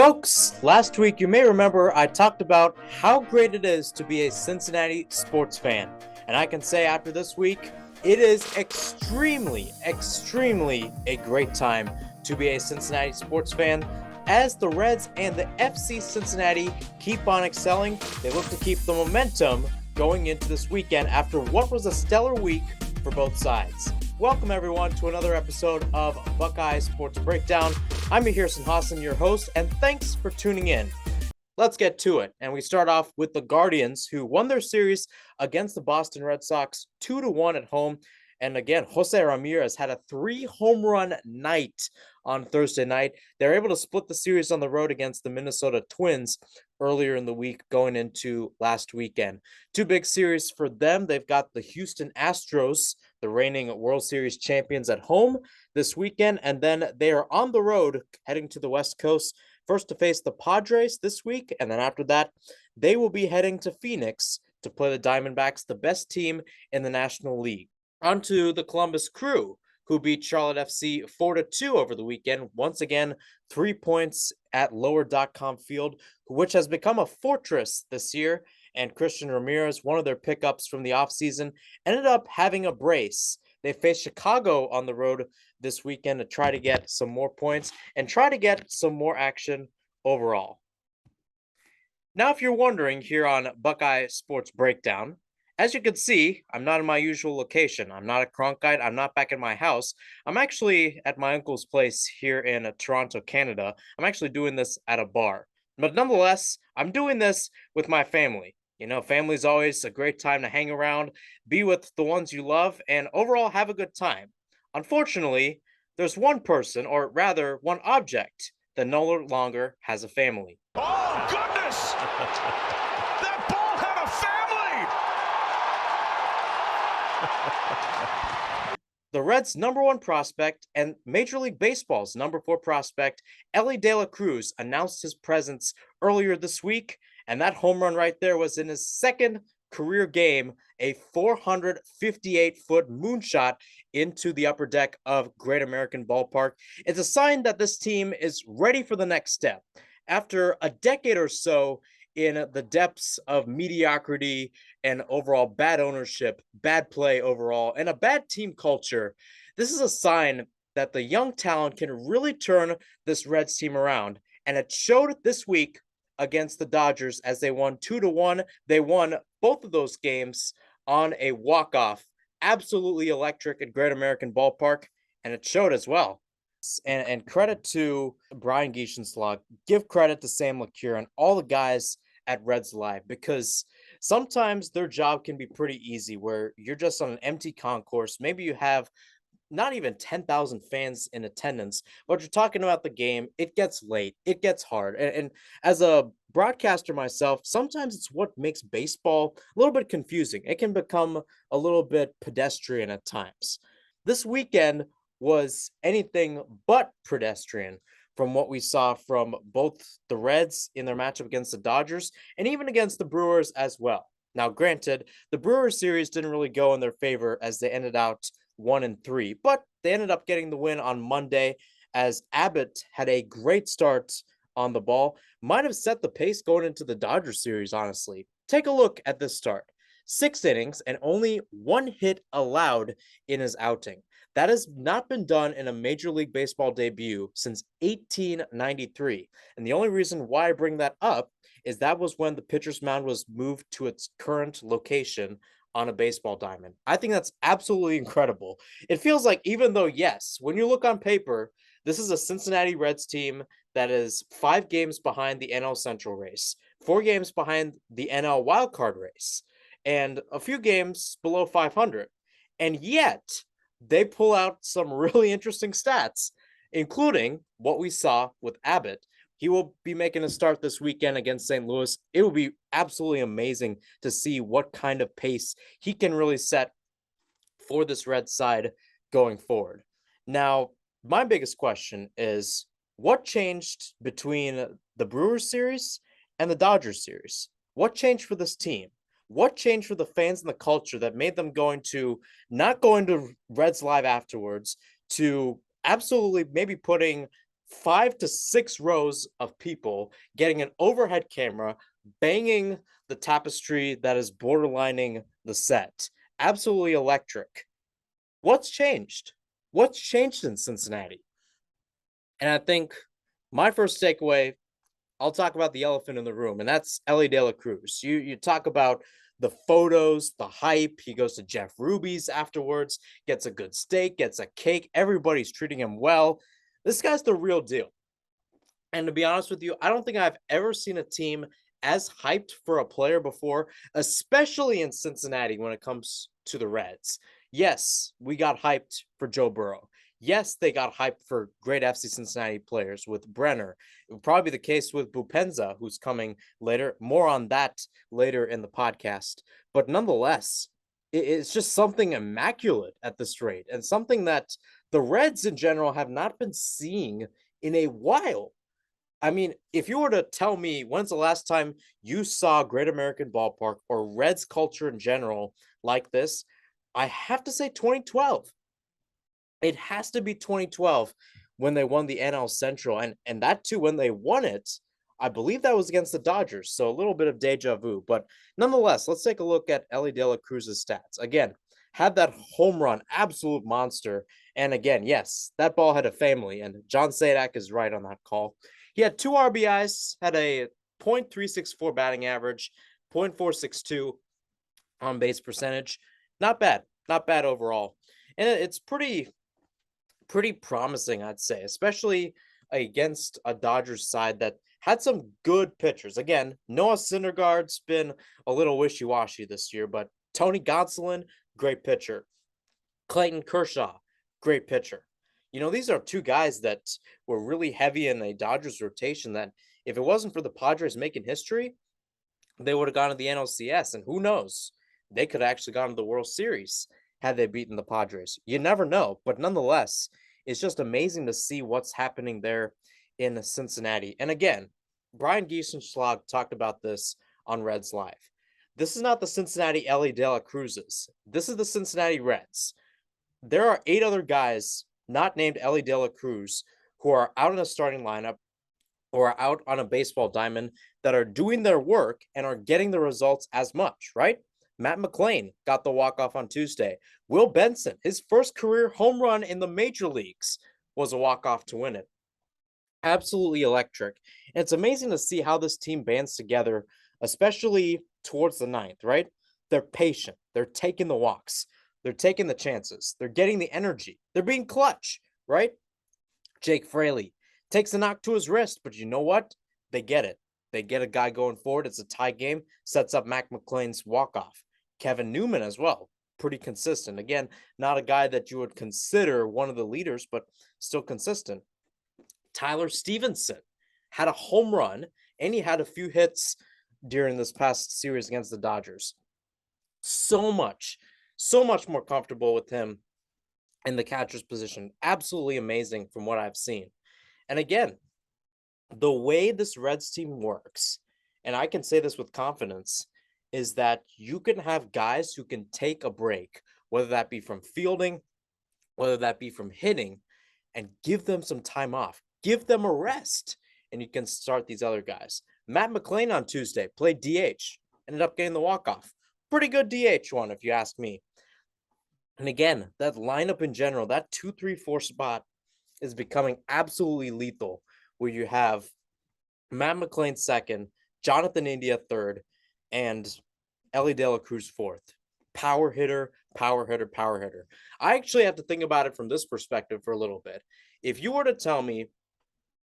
Folks, last week you may remember I talked about how great it is to be a Cincinnati sports fan. And I can say after this week, it is extremely a great time to be a Cincinnati sports fan. As the Reds and the FC Cincinnati keep on excelling, they look to keep the momentum going into this weekend after what was a stellar week for both sides. Welcome everyone to another episode of Buckeye Sports Breakdown. I'm Mahirson Hassan, your host, and thanks for tuning in. Let's get to it. And we start off with the Guardians, who won their series against the Boston Red Sox 2-1 at home. And again, Jose Ramirez had a 3-home run night on Thursday night. They're able to split the series on the road against the Minnesota Twins earlier in the week going into last weekend. Two big series for them. They've got the Houston Astros, the reigning World Series champions, at home this weekend, and then they are on the road heading to the West Coast, first to face the Padres this week, and then after that, they will be heading to Phoenix to play the Diamondbacks, the best team in the National League. On to the Columbus Crew, who beat Charlotte FC 4-2 over the weekend. Once again, 3 points at Lower.com Field, which has become a fortress this year. And Christian Ramirez, one of their pickups from the offseason, ended up having a brace. They face Chicago on the road this weekend to try to get some more points and try to get some more action overall. Now, if you're wondering here on Buckeye Sports Breakdown, as you can see, I'm not in my usual location. I'm not at Cronkite. I'm not back in my house. I'm actually at my uncle's place here in Toronto, Canada. I'm actually doing this at a bar. But nonetheless, I'm doing this with my family. You know, family's always a great time to hang around, be with the ones you love, and overall have a good time. Unfortunately, there's one person, or rather one object, that no longer has a family. Oh, goodness! That ball had a family! The Reds' #1 prospect and Major League Baseball's #4 prospect, Elly Cruz, announced his presence earlier this week, and that home run right there was in his second career game, a 458-foot moonshot into the upper deck of Great American Ballpark. It's a sign that this team is ready for the next step. After a decade or so in the depths of mediocrity and overall bad ownership, bad play overall, and a bad team culture, this is a sign that the young talent can really turn this Reds team around. And it showed this week against the Dodgers as they won 2-1. They won both of those games on a walk-off. Absolutely electric at Great American Ballpark, and it showed as well. And credit to Brian Gieschenslag, give credit to Sam LeCure and all the guys at Reds Live, because sometimes their job can be pretty easy where you're just on an empty concourse. Maybe you have not even 10,000 fans in attendance, but you're talking about the game. It gets late. It gets hard. And as a broadcaster myself, sometimes it's what makes baseball a little bit confusing. It can become a little bit pedestrian at times. This weekend was anything but pedestrian from what we saw from both the Reds in their matchup against the Dodgers and even against the Brewers as well. Now, granted, the Brewers series didn't really go in their favor as they ended out 1-3, but they ended up getting the win on Monday as Abbott had a great start on the ball. Might have set the pace going into the Dodgers series, honestly. Take a look at this start. 6 innings and only 1 hit allowed in his outing. That has not been done in a Major League Baseball debut since 1893. And the only reason why I bring that up is that was when the pitcher's mound was moved to its current location on a baseball diamond. I think that's absolutely incredible. It feels like, even though, yes, when you look on paper, this is a Cincinnati Reds team that is 5 games behind the NL Central race, 4 games behind the NL wildcard race, and a few games below 500. And yet, they pull out some really interesting stats, including what we saw with Abbott. He will be making a start this weekend against St. Louis. It will be absolutely amazing to see what kind of pace he can really set for this Red side going forward. Now, my biggest question is, what changed between the Brewers series and the Dodgers series? What changed for this team? What changed for the fans and the culture that made them not going to Reds Live afterwards to absolutely maybe putting 5 to 6 rows of people getting an overhead camera, banging the tapestry that is borderlining the set. Absolutely electric. What's changed? What's changed in Cincinnati? And I think my first takeaway, I'll talk about the elephant in the room, and that's Elly De La Cruz. You talk about the photos, the hype. He goes to Jeff Ruby's afterwards, gets a good steak, gets a cake. Everybody's treating him well. This guy's the real deal. And to be honest with you, I don't think I've ever seen a team as hyped for a player before, especially in Cincinnati when it comes to the Reds. Yes, we got hyped for Joe Burrow. Yes, they got hyped for great FC Cincinnati players with Brenner. It would probably be the case with Bupenza, who's coming later. More on that later in the podcast. But nonetheless, it's just something immaculate at this rate, and something that the Reds in general have not been seeing in a while. I mean, if you were to tell me when's the last time you saw Great American Ballpark or Reds culture in general like this, I have to say 2012. It has to be 2012 when they won the NL Central, and that too when they won it. I believe that was against the Dodgers, so a little bit of deja vu. But nonetheless, let's take a look at Elly De La Cruz's stats. Again, had that home run, absolute monster. And again, yes, that ball had a family, and John Sadak is right on that call. He had 2 RBIs, had a .364 batting average, .462 on base percentage. Not bad, not bad overall. And it's pretty promising, I'd say, especially against a Dodgers side that had some good pitchers. Again, Noah Syndergaard's been a little wishy-washy this year, but Tony Gonsolin, great pitcher. Clayton Kershaw, great pitcher. These are 2 guys that were really heavy in a Dodgers rotation that if it wasn't for the Padres making history, they would have gone to the NLCS, and who knows? They could have actually gone to the World Series had they beaten the Padres. You never know, but nonetheless, it's just amazing to see what's happening there in Cincinnati. And again, Brian Giesenschlag talked about this on Reds Live. This is not the Cincinnati Elly De La Cruzes. This is the Cincinnati Reds. There are 8 other guys not named Elly De La Cruz who are out in a starting lineup or out on a baseball diamond that are doing their work and are getting the results as much, right? Matt McClain got the walk-off on Tuesday. Will Benson, his first career home run in the major leagues, was a walk-off to win it. Absolutely electric. And it's amazing to see how this team bands together, especially towards the 9th, right? They're patient. They're taking the walks. They're taking the chances. They're getting the energy. They're being clutch, right? Jake Fraley takes a knock to his wrist, but you know what? They get it. They get a guy going forward. It's a tie game. Sets up Mac McClain's walk-off. Kevin Newman as well. Pretty consistent. Again, not a guy that you would consider one of the leaders, but still consistent. Tyler Stevenson had a home run, and he had a few hits during this past series against the Dodgers. So much more comfortable with him in the catcher's position. Absolutely amazing from what I've seen. And again, the way this Reds team works, and I can say this with confidence, is that you can have guys who can take a break, whether that be from fielding, whether that be from hitting, and give them some time off. Give them a rest, and you can start these other guys. Matt McClain on Tuesday played DH, ended up getting the walk-off. Pretty good DH one, if you ask me. And again, that lineup in general, that 2-3-4 spot is becoming absolutely lethal, where you have Matt McClain second, Jonathan India third, and Elly De La Cruz fourth. Power hitter, power hitter, power hitter. I actually have to think about it from this perspective for a little bit. If you were to tell me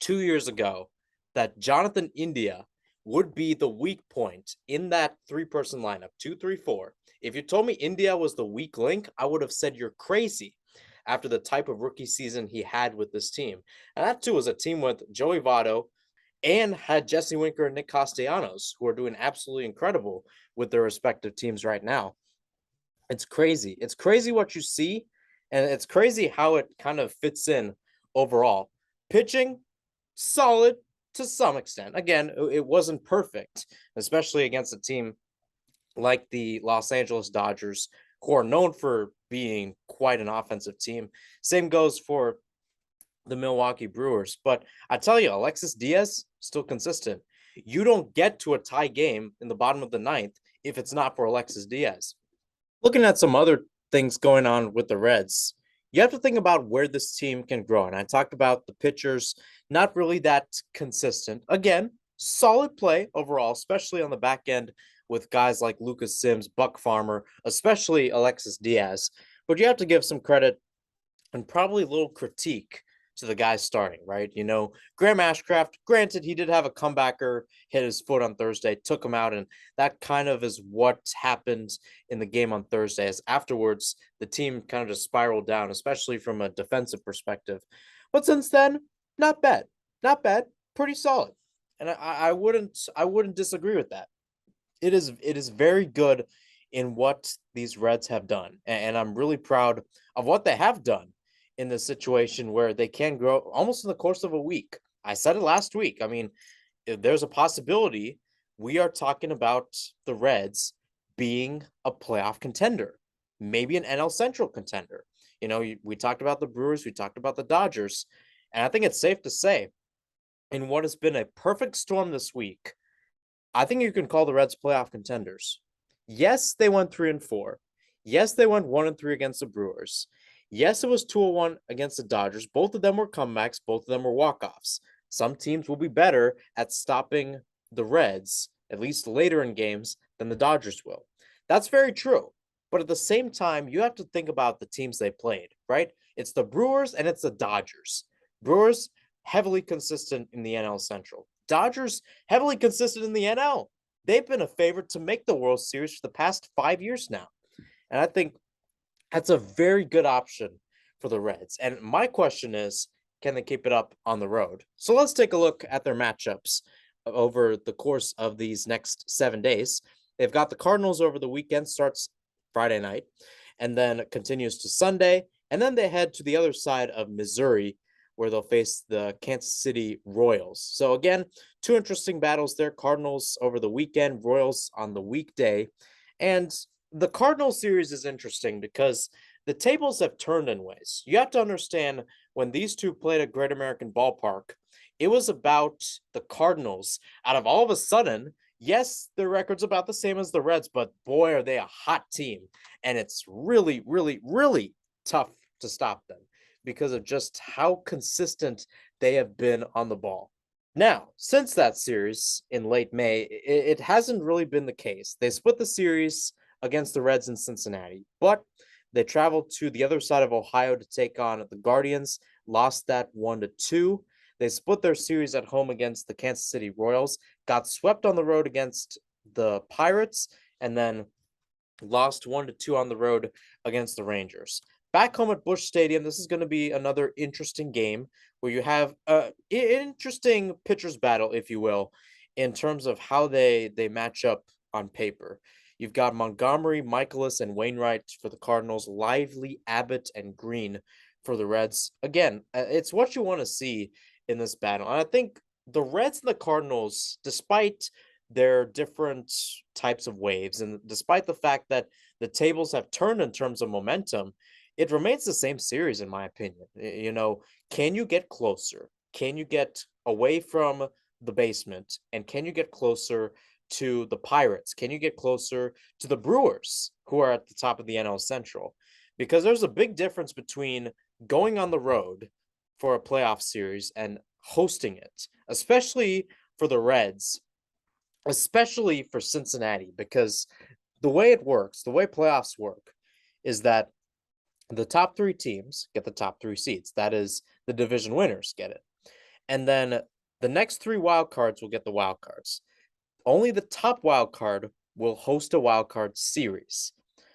2 years ago that Jonathan India would be the weak point in that 3-person lineup, 2-3-4, if you told me India was the weak link, I would have said you're crazy after the type of rookie season he had with this team. And that too was a team with Joey Votto and had Jesse Winker and Nick Castellanos, who are doing absolutely incredible with their respective teams right now. It's crazy. It's crazy what you see, and it's crazy how it kind of fits in overall. Pitching, solid to some extent. Again, it wasn't perfect, especially against a team like the Los Angeles Dodgers, who are known for being quite an offensive team. Same goes for the Milwaukee Brewers. But I tell you, Alexis Diaz, still consistent. You don't get to a tie game in the bottom of the ninth if it's not for Alexis Diaz. Looking at some other things going on with the Reds, you have to think about where this team can grow. And I talked about the pitchers, not really that consistent. Again, solid play overall, especially on the back end with guys like Lucas Sims, Buck Farmer, especially Alexis Diaz. But you have to give some credit and probably a little critique to the guys starting, right? Graham Ashcraft, granted, he did have a comebacker hit his foot on Thursday, took him out, and that kind of is what happened in the game on Thursday. As afterwards, the team kind of just spiraled down, especially from a defensive perspective. But since then, not bad, not bad, pretty solid, and I wouldn't disagree with that. It is very good in what these Reds have done, and I'm really proud of what they have done in this situation where they can grow almost in the course of a week. I said it last week. I mean, if there's a possibility we are talking about the Reds being a playoff contender, maybe an NL Central contender. We talked about the Brewers, we talked about the Dodgers, and I think it's safe to say in what has been a perfect storm this week, I think you can call the Reds playoff contenders. Yes, they went 3-4. Yes, they went 1-3 against the Brewers. Yes, it was 2-1 against the Dodgers. Both of them were comebacks, both of them were walk-offs. Some teams will be better at stopping the Reds, at least later in games, than the Dodgers will. That's very true. But at the same time, you have to think about the teams they played, right? It's the Brewers and it's the Dodgers. Brewers heavily consistent in the NL Central. Dodgers heavily consistent in the NL. They've been a favorite to make the World Series for the past 5 years now. And I think that's a very good option for the Reds. And my question is, can they keep it up on the road? So let's take a look at their matchups over the course of these next 7 days. They've got the Cardinals over the weekend, starts Friday night, and then continues to Sunday. And then they head to the other side of Missouri, where they'll face the Kansas City Royals. So again, two interesting battles there. Cardinals over the weekend, Royals on the weekday. And the Cardinals series is interesting because the tables have turned in ways. You have to understand when these two played at Great American Ballpark, it was about the Cardinals. Out of all of a sudden, yes, their record's about the same as the Reds, but boy, are they a hot team. And it's really, really, really tough to stop them because of just how consistent they have been on the ball. Now, since that series in late May, it hasn't really been the case. They split the series against the Reds in Cincinnati, but they traveled to the other side of Ohio to take on the Guardians, lost that 1-2. They split their series at home against the Kansas City Royals, got swept on the road against the Pirates, and then lost 1-2 on the road against the Rangers. Back home at Busch Stadium, this is going to be another interesting game where you have an interesting pitcher's battle, if you will, in terms of how they match up on paper. You've got Montgomery, Michaelis, and Wainwright for the Cardinals, Lively, Abbott, and Green for the Reds. Again, it's what you want to see in this battle. And I think the Reds and the Cardinals, despite their different types of waves, and despite the fact that the tables have turned in terms of momentum, it remains the same series, in my opinion. Can you get closer? Can you get away from the basement? And can you get closer to the Pirates? Can you get closer to the Brewers, who are at the top of the NL Central? Because there's a big difference between going on the road for a playoff series and hosting it, especially for the Reds, especially for Cincinnati, because the way it works, the way playoffs work, is that the top three teams get the top three seeds. That is, the division winners get it. And then the next three wild cards will get the wild cards. Only the top wild card will host a wild card series.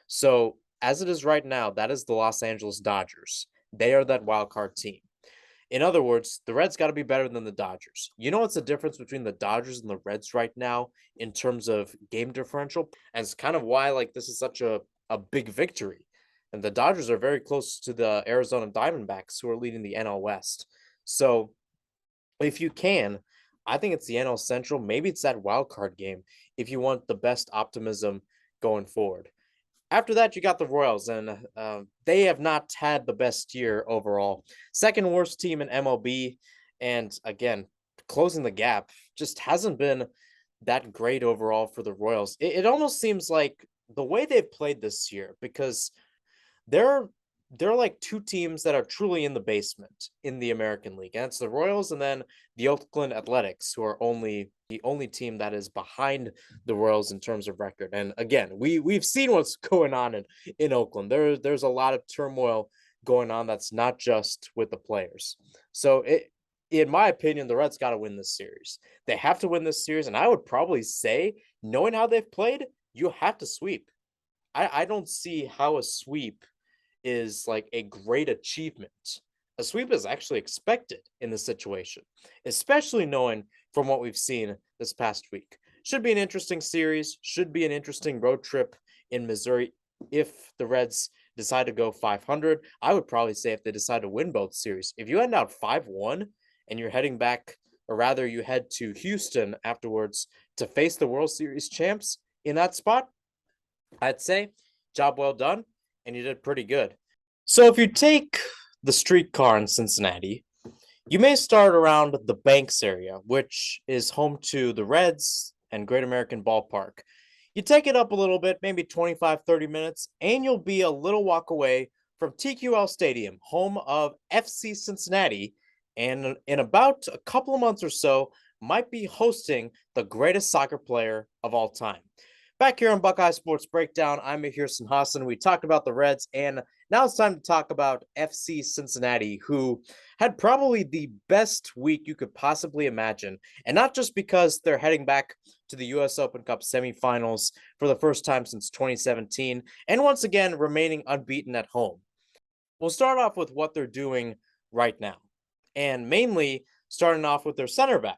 So, as it is right now, that is the Los Angeles Dodgers. They are that wild card team. In other words, the Reds got to be better than the Dodgers. You know what's the difference between the Dodgers and the Reds right now in terms of game differential? And it's kind of why this is such a big victory. And the Dodgers are very close to the Arizona Diamondbacks, who are leading the NL West. So if you can, I think it's the NL Central. Maybe it's that wild card game if you want the best optimism going forward. After that, you got the Royals, and they have not had the best year overall. Second worst team in MLB, and again, closing the gap just hasn't been that great overall for the Royals. It almost seems like the way they've played this year, because they're they're like two teams that are truly in the basement in the American League. And it's the Royals and then the Oakland Athletics, who are only the only team that is behind the Royals in terms of record. And again, we've seen what's going on in Oakland. There's a lot of turmoil going on that's not just with the players. So in my opinion, the Reds got to win this series. They have to win this series, and I would probably say, knowing how they've played, you have to sweep. I don't see how a sweep is like a great achievement. A sweep is actually expected in this situation, especially knowing from what we've seen this past week. Should be an interesting series, should be an interesting road trip in Missouri if the Reds decide to go 500. I would probably say if they decide to win both series. If you end out 5-1 and you're heading back, or rather you head to Houston afterwards to face the World Series champs in that spot, I'd say job well done, and you did pretty good. So if you take the streetcar in Cincinnati, you may start around the Banks area, which is home to the Reds and Great American Ballpark. You take it up a little bit, maybe 25, 30 minutes, and you'll be a little walk away from TQL Stadium, home of FC Cincinnati, and in about a couple of months or so, might be hosting the greatest soccer player of all time. Back here on Buckeye Sports Breakdown, I'm Mahir Hassan. We talked about the Reds, and now it's time to talk about FC Cincinnati, who had probably the best week you could possibly imagine. And not just because they're heading back to the US Open Cup semifinals for the first time since 2017, and once again remaining unbeaten at home. We'll start off with what they're doing right now, and mainly starting off with their center back,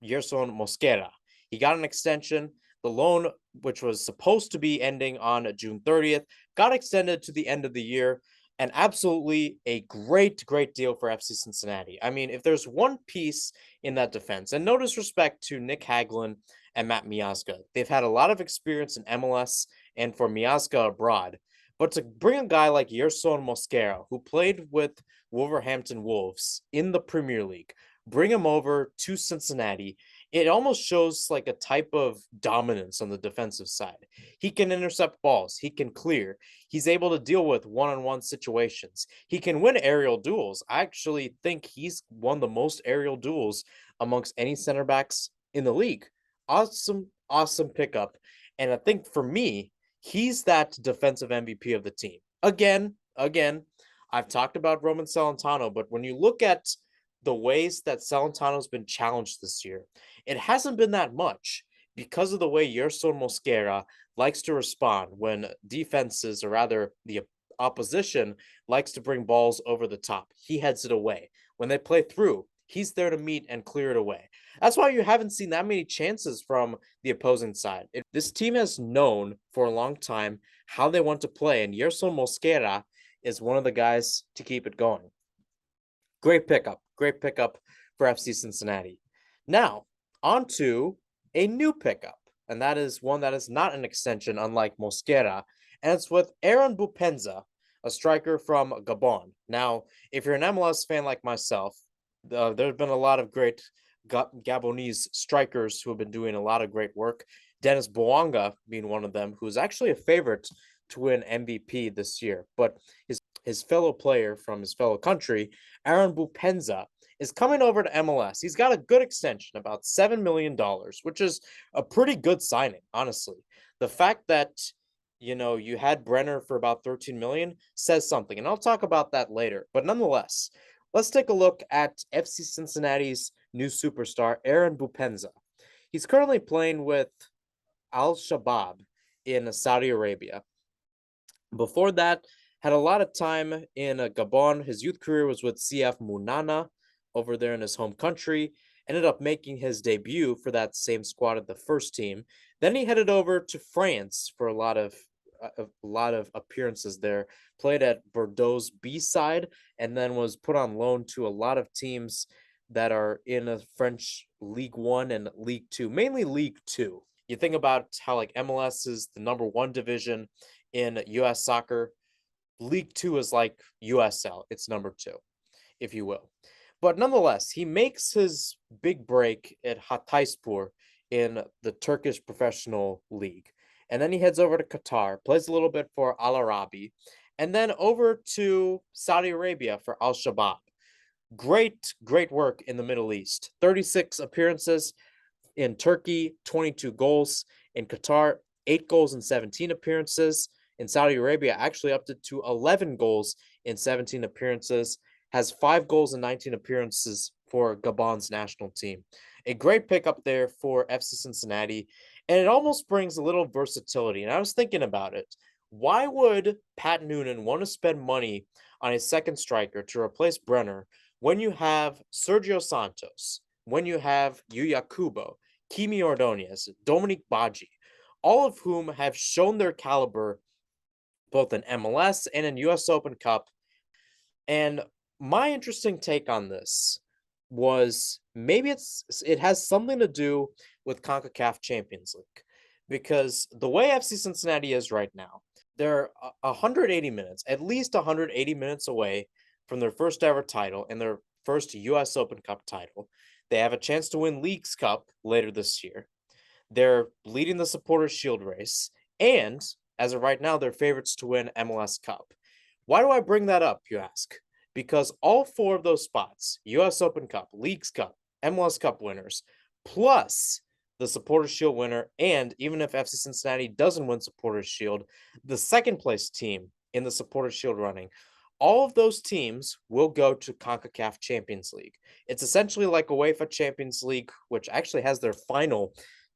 Yerson Mosquera. He got an extension. The loan, which was supposed to be ending on June 30th, got extended to the end of the year. And absolutely a great, great deal for FC Cincinnati. I mean, if there's one piece in that defense, and no disrespect to Nick Hagelin and Matt Miazga, they've had a lot of experience in MLS and for Miazga abroad. But to bring a guy like Yerson Mosquera, who played with Wolverhampton Wolves in the Premier League, bring him over to Cincinnati, it almost shows like a type of dominance on the defensive side. He can intercept balls, he can clear, he's able to deal with one-on-one situations. He can win aerial duels. I actually think he's won the most aerial duels amongst any center backs in the league. Awesome, awesome pickup. And I think for me, he's that defensive MVP of the team. Again, I've talked about Roman Celentano, but when you look at the ways that Celentano's been challenged this year, it hasn't been that much because of the way Yerson Mosquera likes to respond when defenses, or rather the opposition, likes to bring balls over the top. He heads it away. When they play through, he's there to meet and clear it away. That's why you haven't seen that many chances from the opposing side. This team has known for a long time how they want to play, and Yerson Mosquera is one of the guys to keep it going. Great pickup for FC Cincinnati. Now, on to a new pickup, and that is one that is not an extension, unlike Mosquera, and it's with Aaron Bupenza, a striker from Gabon. Now, if you're an MLS fan like myself, there have been a lot of great Gabonese strikers who have been doing a lot of great work. Dennis Bouanga being one of them, who's actually a favorite to win MVP this year. But his fellow player from his fellow country, Aaron Bupenza, is coming over to MLS. He's got a good extension, about $7 million, which is a pretty good signing, honestly. The fact that you had Brenner for about 13 million says something, and I'll talk about that later. But nonetheless, let's take a look at FC Cincinnati's new superstar, Aaron Bupenza. He's currently playing with Al Shabaab in Saudi Arabia. Before that, had a lot of time in Gabon. His youth career was with CF Munana over there in his home country. Ended up making his debut for that same squad at the first team. Then he headed over to France for a lot of appearances there. Played at Bordeaux's B side, and then was put on loan to a lot of teams that are in a French League One and League Two, mainly League Two. You think about how like MLS is the number one division in US soccer. League Two is like USL, it's number two, if you will. But nonetheless, he makes his big break at Hatayspor in the Turkish professional league. And then he heads over to Qatar, plays a little bit for Al Arabi, and then over to Saudi Arabia for Al Shabaab. Great work in the Middle East. 36 appearances in Turkey, 22 goals. In Qatar, 8 goals in 17 appearances. In Saudi Arabia, actually upped it to 11 goals in 17 appearances. Has 5 goals in 19 appearances for Gabon's national team. A great pickup there for FC Cincinnati, and it almost brings a little versatility. And I was thinking about it. Why would Pat Noonan want to spend money on a second striker to replace Brenner when you have Sergio Santos, when you have Yuya Kubo, Kimi Ordonez, Dominic Baji, all of whom have shown their caliber both in MLS and in US Open Cup? And my interesting take on this was maybe it has something to do with CONCACAF Champions League, because the way FC Cincinnati is right now, they're 180 minutes, at least 180 minutes away from their first ever title and their first US Open Cup title. They have a chance to win Leagues Cup later this year. They're leading the Supporters Shield race, and as of right now, they're favorites to win MLS Cup. Why do I bring that up, you ask? Because all four of those spots, US Open Cup, Leagues Cup, MLS Cup winners, plus the Supporters Shield winner, and even if FC Cincinnati doesn't win Supporters Shield, the second place team in the Supporters Shield running, all of those teams will go to CONCACAF Champions League. It's essentially like a UEFA Champions League, which actually has their final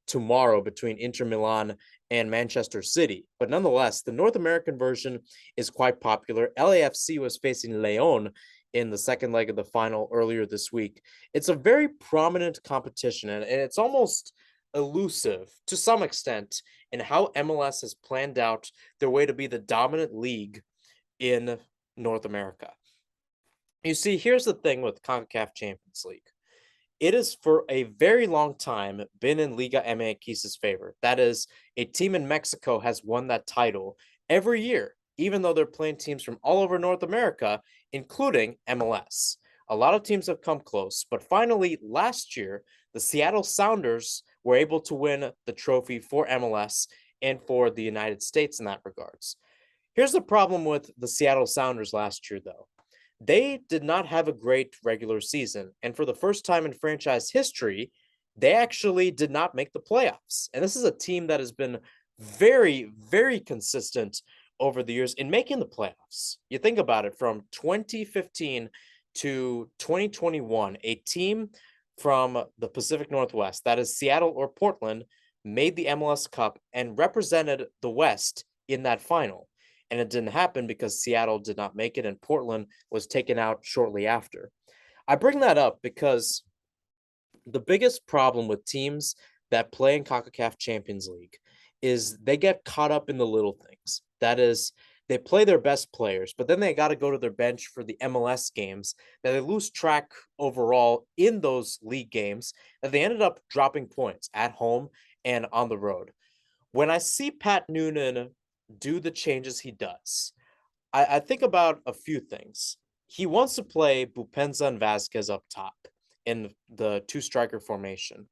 tomorrow between Inter Milan and Manchester City. But nonetheless, the North American version is quite popular. LAFC was facing Leon in the second leg of the final earlier this week. It's a very prominent competition, and it's almost elusive to some extent in how MLS has planned out their way to be the dominant league in North America. You see, here's the thing with CONCACAF Champions League. It has for a very long time been in Liga MX's favor. That is, a team in Mexico has won that title every year, even though they're playing teams from all over North America, including MLS. A lot of teams have come close, but finally, last year, the Seattle Sounders were able to win the trophy for MLS and for the United States in that regards. Here's the problem with the Seattle Sounders last year, though. They did not have a great regular season, and for the first time in franchise history, they actually did not make the playoffs. And this is a team that has been very consistent over the years in making the playoffs. You think about it, from 2015 to 2021, a team from the Pacific Northwest, that is Seattle or Portland, made the MLS Cup and represented the West in that final. And it didn't happen because Seattle did not make it and Portland was taken out shortly after. I bring that up because the biggest problem with teams that play in CONCACAF Champions League is they get caught up in the little things. That is, they play their best players, but then they got to go to their bench for the MLS games that they lose track overall in those league games, that they ended up dropping points at home and on the road. When I see Pat Noonan do the changes he does, I think about a few things. He wants to play Bupenza and Vasquez up top in the two-striker formation,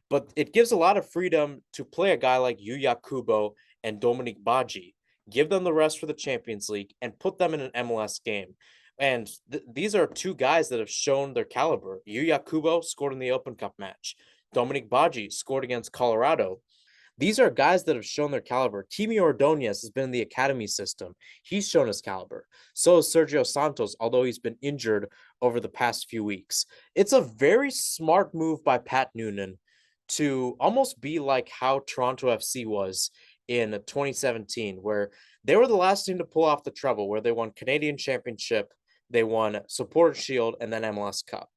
but it gives a lot of freedom to play a guy like Yuya Kubo and Dominic Baji, give them the rest for the Champions League, and put them in an MLS game. And these are two guys that have shown their caliber. Yuya Kubo scored in the Open Cup match. Dominic Baji scored against Colorado. These are guys that have shown their caliber. Kimi Ordonez has been in the academy system. He's shown his caliber. So is Sergio Santos, although he's been injured over the past few weeks. It's a very smart move by Pat Noonan to almost be like how Toronto FC was in 2017, where they were the last team to pull off the treble, where they won Canadian Championship, they won Supporters Shield, and then MLS Cup.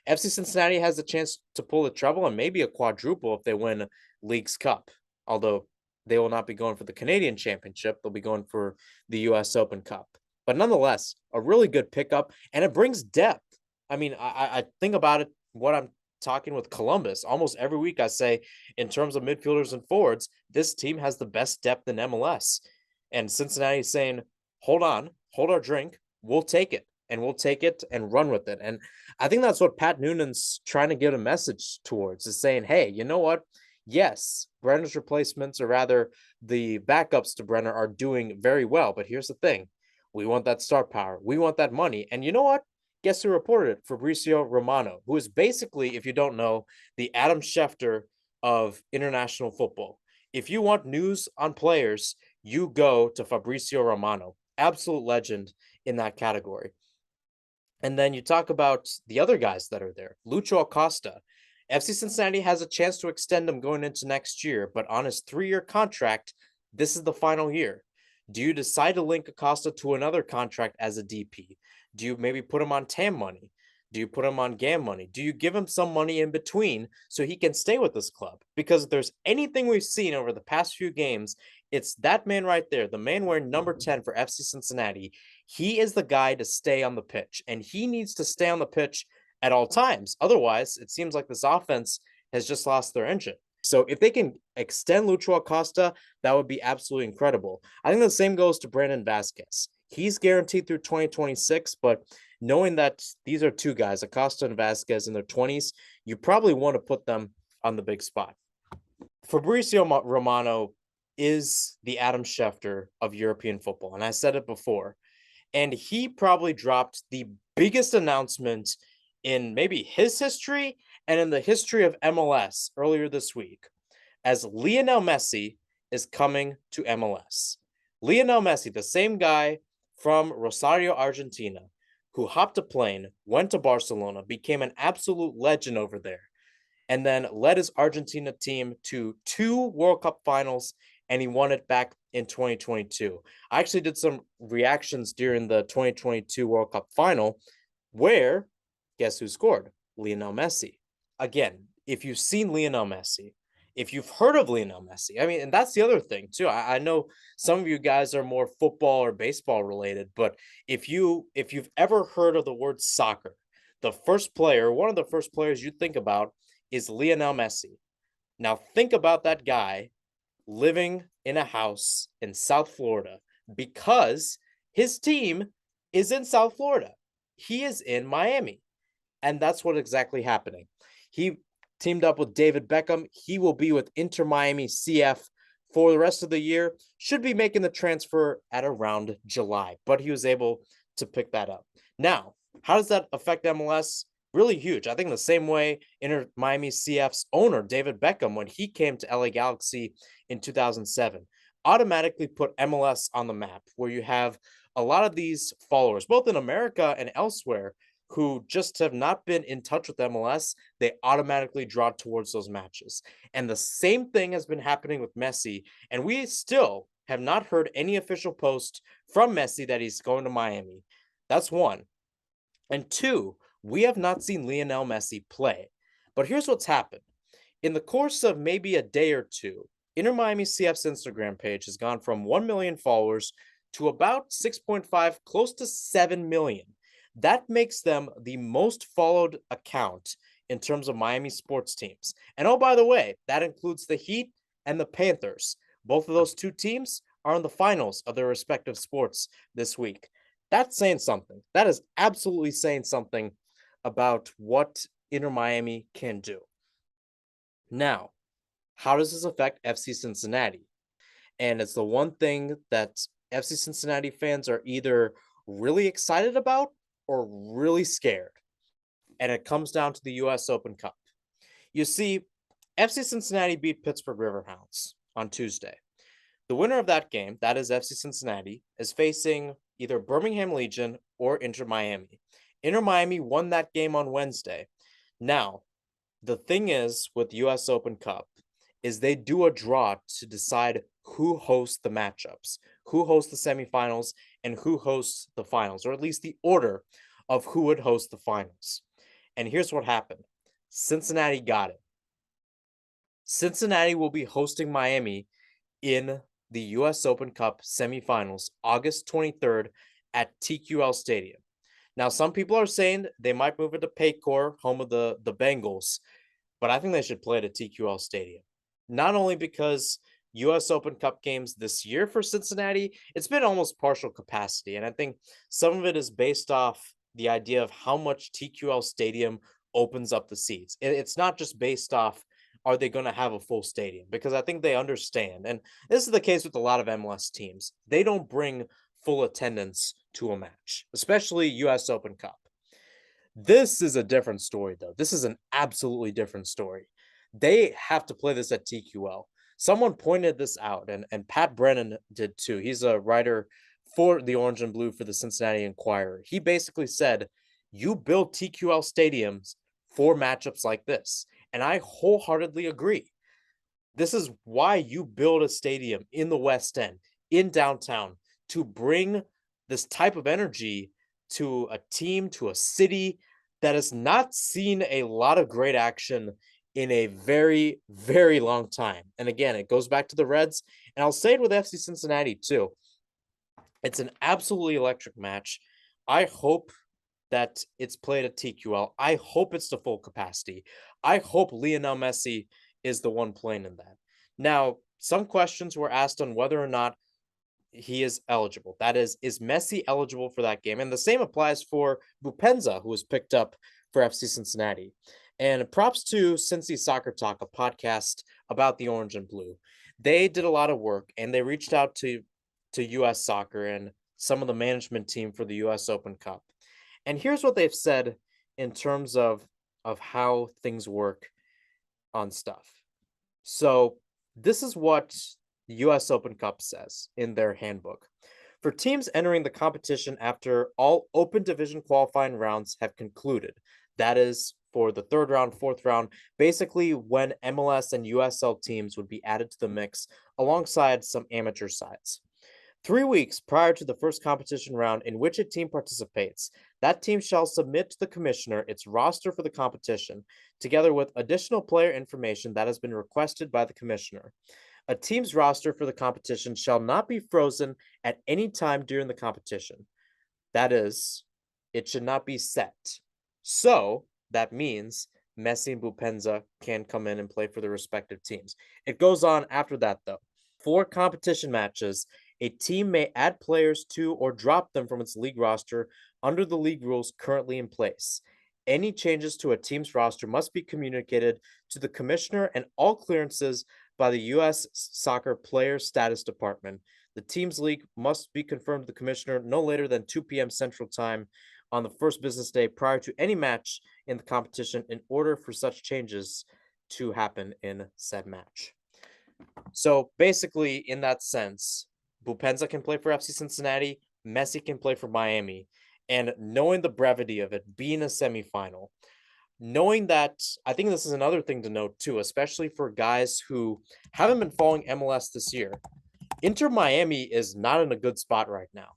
FC Cincinnati has a chance to pull the treble and maybe a quadruple if they win Leagues Cup, although they will not be going for the Canadian Championship. They'll be going for the US Open Cup. But nonetheless, a really good pickup, and it brings depth. I mean, I think about it, what I'm talking with Columbus. Almost every week I say, in terms of midfielders and forwards, this team has the best depth in MLS. And Cincinnati's saying, hold on, hold our drink. We'll take it. And we'll take it and run with it. And I think that's what Pat Noonan's trying to get a message towards, is saying, hey, you know what? Yes, Brenner's replacements, or rather the backups to Brenner, are doing very well. But here's the thing. We want that star power. We want that money. And you know what? Guess who reported it? Fabrizio Romano, who is basically, if you don't know, the Adam Schefter of international football. If you want news on players, you go to Fabrizio Romano, absolute legend in that category. And then you talk about the other guys that are there. Lucho Acosta. FC Cincinnati has a chance to extend him going into next year, but on his 3-year contract, this is the final year. Do you decide to link Acosta to another contract as a DP? Do you maybe put him on TAM money? Do you put him on GAM money? Do you give him some money in between so he can stay with this club? Because if there's anything we've seen over the past few games, it's that man right there, the man wearing number 10 for FC Cincinnati. He is the guy to stay on the pitch, and he needs to stay on the pitch at all times. Otherwise, it seems like this offense has just lost their engine. So if they can extend Lucho Acosta, that would be absolutely incredible. I think the same goes to Brandon Vasquez. He's guaranteed through 2026, but knowing that these are two guys, Acosta and Vasquez, in their 20s, you probably want to put them on the big spot. Fabrizio Romano is the Adam Schefter of European football, and I said it before. And he probably dropped the biggest announcement in maybe his history and in the history of MLS earlier this week, as Lionel Messi is coming to MLS. Lionel Messi, the same guy from Rosario, Argentina, who hopped a plane, went to Barcelona, became an absolute legend over there, and then led his Argentina team to 2 World Cup finals, and he won it back in 2022. I actually did some reactions during the 2022 World Cup final where, guess who scored? Lionel Messi. Again, if you've seen Lionel Messi, if you've heard of Lionel Messi, I mean, and that's the other thing too. I know some of you guys are more football or baseball related, but if you've ever heard of the word soccer, the first player, one of the first players you think about is Lionel Messi. Now think about that guy living in a house in South Florida because his team is in South Florida. He is in Miami. And that's what exactly happening. He teamed up with David Beckham. He will be with Inter Miami CF for the rest of the year. Should be making the transfer at around July, but he was able to pick that up. Now, how does that affect MLS? Really huge. I think the same way Inter Miami CF's owner, David Beckham, when he came to LA Galaxy in 2007, automatically put MLS on the map, where you have a lot of these followers, both in America and elsewhere, who just have not been in touch with MLS. They automatically draw towards those matches. And the same thing has been happening with Messi. And we still have not heard any official post from Messi that he's going to Miami. That's one. And two, we have not seen Lionel Messi play. But here's what's happened. In the course of maybe a day or two, Inter Miami CF's Instagram page has gone from 1 million followers to about 6.5, close to 7 million. That makes them the most followed account in terms of Miami sports teams. And oh, by the way, that includes the Heat and the Panthers. Both of those two teams are in the finals of their respective sports this week. That's saying something. That is absolutely saying something about what Inter Miami can do. Now, how does this affect FC Cincinnati? And it's the one thing that FC Cincinnati fans are either really excited about or really scared. And it comes down to the US Open Cup. You see, FC Cincinnati beat Pittsburgh Riverhounds on Tuesday. The winner of that game, that is FC Cincinnati, is facing either Birmingham Legion or Inter Miami. Inter Miami won that game on Wednesday. Now, the thing is with US Open Cup is they do a draw to decide who hosts the matchups, who hosts the semifinals, and who hosts the finals, or at least the order of who would host the finals. And here's what happened. Cincinnati got it. Cincinnati will be hosting Miami in the US Open Cup semifinals, August 23rd at TQL Stadium. Now, some people are saying they might move it to Paycor, home of the Bengals, but I think they should play it at TQL Stadium. Not only because US Open Cup games this year for Cincinnati, it's been almost partial capacity. And I think some of it is based off the idea of how much TQL Stadium opens up the seats. It's not just based off are they going to have a full stadium, because I think they understand. And this is the case with a lot of MLS teams. They don't bring full attendance to a match, especially US Open Cup. This is a different story, though. This is an absolutely different story. They have to play this at TQL. Someone pointed this out, and Pat Brennan did too. He's a writer for the Orange and Blue for the Cincinnati Enquirer. He basically said, you build TQL stadiums for matchups like this. And I wholeheartedly agree. This is why you build a stadium in the West End, in downtown, to bring this type of energy to a team, to a city that has not seen a lot of great action in a very, very long time. And again, it goes back to the Reds, and I'll say it with FC Cincinnati too. It's an absolutely electric match. I hope that it's played at TQL. I hope it's to full capacity. I hope Lionel Messi is the one playing in that. Now, some questions were asked on whether or not he is eligible. That is Messi eligible for that game? And the same applies for Bupenza, who was picked up for FC Cincinnati. And props to Cincy Soccer Talk, a podcast about the Orange and Blue. They did a lot of work, and they reached out to US Soccer and some of the management team for the US Open Cup. And here's what they've said in terms of how things work on stuff. So this is what the US Open Cup says in their handbook. For teams entering the competition after all open division qualifying rounds have concluded, that is for the third round, fourth round, basically when MLS and USL teams would be added to the mix alongside some amateur sides. 3 weeks prior to the first competition round in which a team participates, that team shall submit to the commissioner its roster for the competition, together with additional player information that has been requested by the commissioner. A team's roster for the competition shall not be frozen at any time during the competition. That is, it should not be set. So, that means Messi and Bupenza can come in and play for their respective teams. It goes on after that, though. For competition matches, a team may add players to or drop them from its league roster under the league rules currently in place. Any changes to a team's roster must be communicated to the commissioner, and all clearances by the U.S. Soccer Player Status Department. The team's league must be confirmed to the commissioner no later than 2 p.m. Central Time on the first business day prior to any match in the competition in order for such changes to happen in said match. So basically, in that sense, Bupenza can play for FC Cincinnati, Messi can play for Miami, and knowing the brevity of it being a semifinal, knowing that, I think this is another thing to note too, especially for guys who haven't been following MLS this year. Inter Miami is not in a good spot right now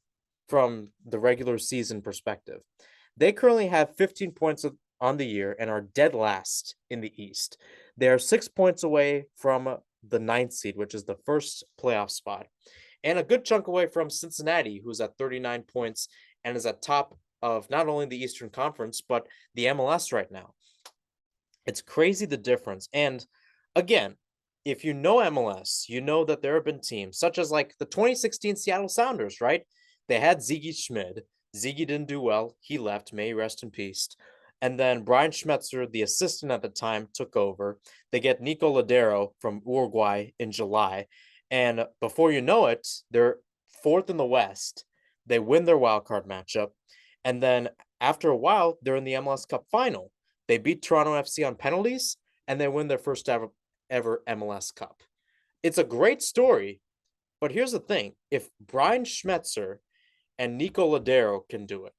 from the regular season perspective. They currently have 15 points on the year and are dead last in the East. They are 6 points away from the 9th seed, which is the first playoff spot, and a good chunk away from Cincinnati, who's at 39 points and is at top of not only the Eastern Conference, but the MLS right now. It's crazy the difference. And again, if you know MLS, you know that there have been teams such as like the 2016 Seattle Sounders, right? They had Ziggy Schmid. Ziggy didn't do well. He left. May he rest in peace. And then Brian Schmetzer, the assistant at the time, took over. They get Nico Ladero from Uruguay in July. And before you know it, they're fourth in the West. They win their wild card matchup. And then after a while, they're in the MLS Cup final. They beat Toronto FC on penalties, and they win their first ever MLS Cup. It's a great story, but here's the thing. If Brian Schmetzer and Nico Ladero can do it,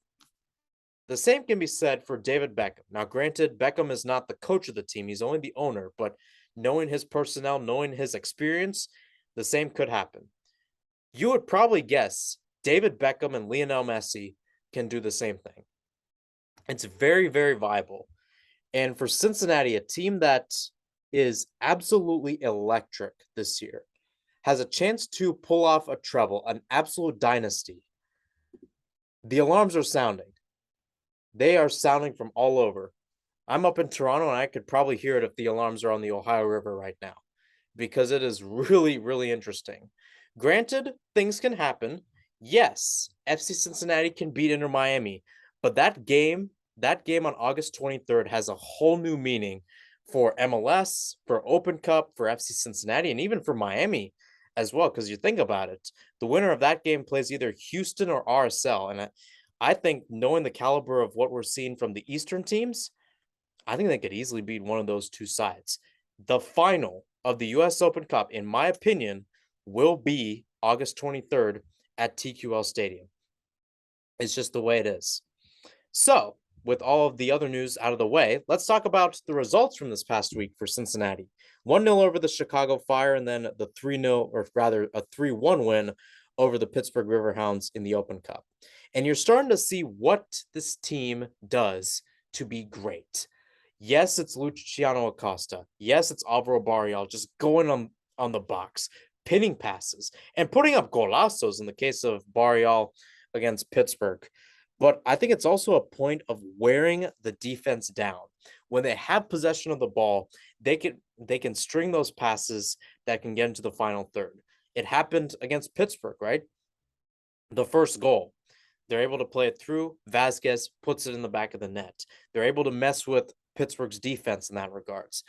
the same can be said for David Beckham. Now, granted, Beckham is not the coach of the team. He's only the owner, but knowing his personnel, knowing his experience, the same could happen. You would probably guess David Beckham and Lionel Messi can do the same thing. It's very, very viable. And for Cincinnati, a team that is absolutely electric this year, has a chance to pull off a treble, an absolute dynasty. The alarms are sounding. They are sounding from all over. I'm up in Toronto, and I could probably hear it if the alarms are on the Ohio River right now. because it is really, really interesting. Granted, things can happen. Yes, FC Cincinnati can beat Inter Miami, but that game on August 23rd has a whole new meaning for MLS, for Open Cup, for FC Cincinnati, and even for Miami as well. Because you think about it, the winner of that game plays either Houston or RSL. And I think knowing the caliber of what we're seeing from the Eastern teams, I think they could easily beat one of those two sides. The final of the US Open Cup, in my opinion, will be August 23rd at TQL Stadium. It's just the way it is. So, with all of the other news out of the way, let's talk about the results from this past week for Cincinnati. 1-0 over the Chicago Fire, and then the 3-0, or rather a 3-1 win over the Pittsburgh Riverhounds in the Open Cup. And you're starting to see what this team does to be great. Yes, it's Luciano Acosta. Yes, it's Alvaro Barrial just going on the box, pinning passes, and putting up golazos in the case of Barrial against Pittsburgh. But I think it's also a point of wearing the defense down. When they have possession of the ball, they can string those passes that can get into the final third. It happened against Pittsburgh, right? The first goal. They're able to play it through. Vasquez puts it in the back of the net. They're able to mess with Pittsburgh's defense in that regards.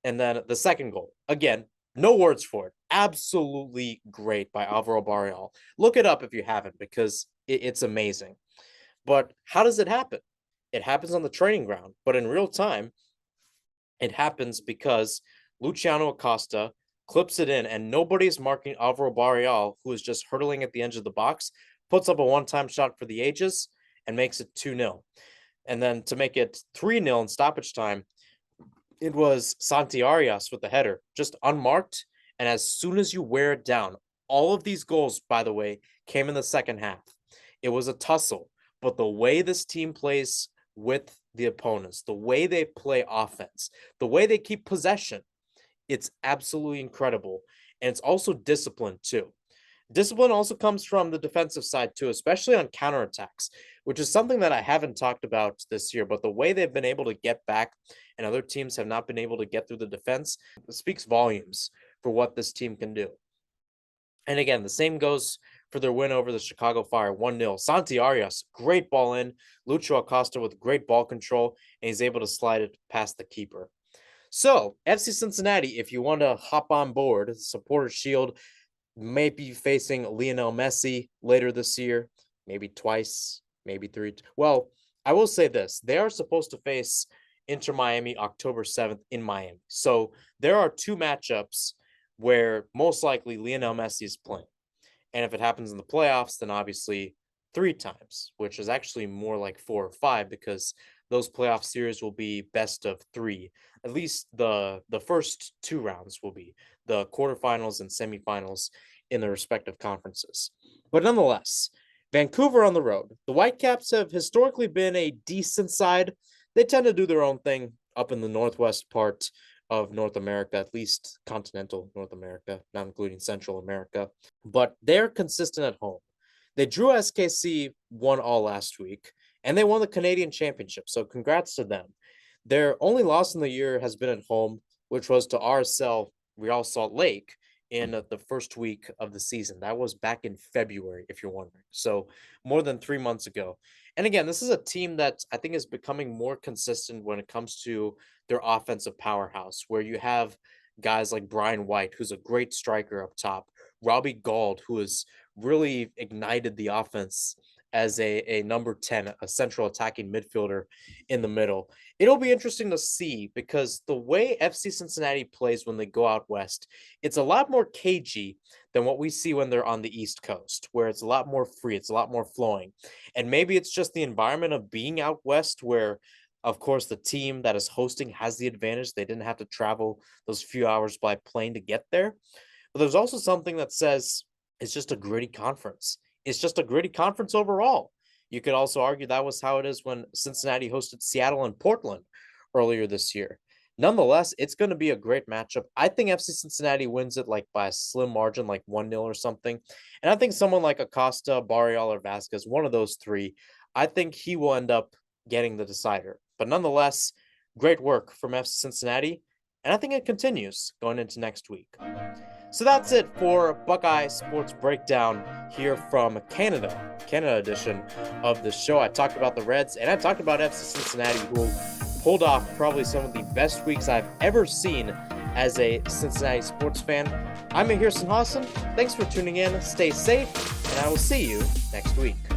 And then the second goal, again, no words for it. Absolutely great by Alvaro Barrial. Look it up if you haven't, because it's amazing. But how does it happen? It happens on the training ground, but in real time, it happens because Luciano Acosta clips it in, and nobody's marking Alvaro Barrial, who is just hurtling at the edge of the box, puts up a one-time shot for the ages, and makes it 2-0. And then to make it 3-0 in stoppage time, it was Santi Arias with the header, just unmarked. And as soon as you wear it down, all of these goals, by the way, came in the second half. It was a tussle, but the way this team plays with the opponents, the way they play offense, the way they keep possession, it's absolutely incredible. And it's also discipline too. Discipline also comes from the defensive side too, especially on counterattacks, which is something that I haven't talked about this year. But the way they've been able to get back and other teams have not been able to get through the defense speaks volumes for what this team can do. And again, the same goes for their win over the Chicago Fire, 1-0. Santi Arias, great ball in. Lucho Acosta with great ball control, and he's able to slide it past the keeper. So, FC Cincinnati, if you want to hop on board, the Supporters Shield may be facing Lionel Messi later this year, maybe twice, maybe three. Well, I will say this. They are supposed to face Inter Miami October 7th in Miami. So there are two matchups where most likely Lionel Messi is playing. And if it happens in the playoffs, then obviously 3 times, which is actually more like 4 or 5, because those playoff series will be best of 3. At least the first 2 rounds will be the quarterfinals and semifinals in the respective conferences. But nonetheless, Vancouver on the road. The Whitecaps have historically been a decent side. They tend to do their own thing up in the northwest part of North America, at least continental North America, not including Central America. But they're consistent at home. They drew SKC 1-1 last week, and they won the Canadian Championship. So congrats to them. Their only loss in the year has been at home, which was to RSL Real Salt Lake in the first week of the season. That was back in February, if you're wondering. So more than 3 months ago. And again, this is a team that I think is becoming more consistent when it comes to their offensive powerhouse, where you have guys like Brian White, who's a great striker up top, Robbie Gauld, who has really ignited the offense as a number 10, a central attacking midfielder in the middle. It'll be interesting to see, because the way FC Cincinnati plays when they go out west, it's a lot more cagey than what we see when they're on the East Coast, where it's a lot more free, it's a lot more flowing. And maybe it's just the environment of being out west, where of course the team that is hosting has the advantage. They didn't have to travel those few hours by plane to get there. But there's also something that says it's just a gritty conference. It's just a gritty conference overall. You could also argue that was how it is when Cincinnati hosted Seattle and Portland earlier this year. Nonetheless, it's going to be a great matchup. I think FC Cincinnati wins it like by a slim margin, like 1-0 or something. And I think someone like Acosta, Barrial, or Vasquez, one of those three, I think he will end up getting the decider. But nonetheless, great work from FC Cincinnati. and I think it continues going into next week. So that's it for Buckeye Sports Breakdown here from Canada edition of the show. I talked about the Reds, and I talked about FC Cincinnati, who pulled off probably some of the best weeks I've ever seen as a Cincinnati sports fan. I'm Mahir Sinhasan. Thanks for tuning in. Stay safe, and I will see you next week.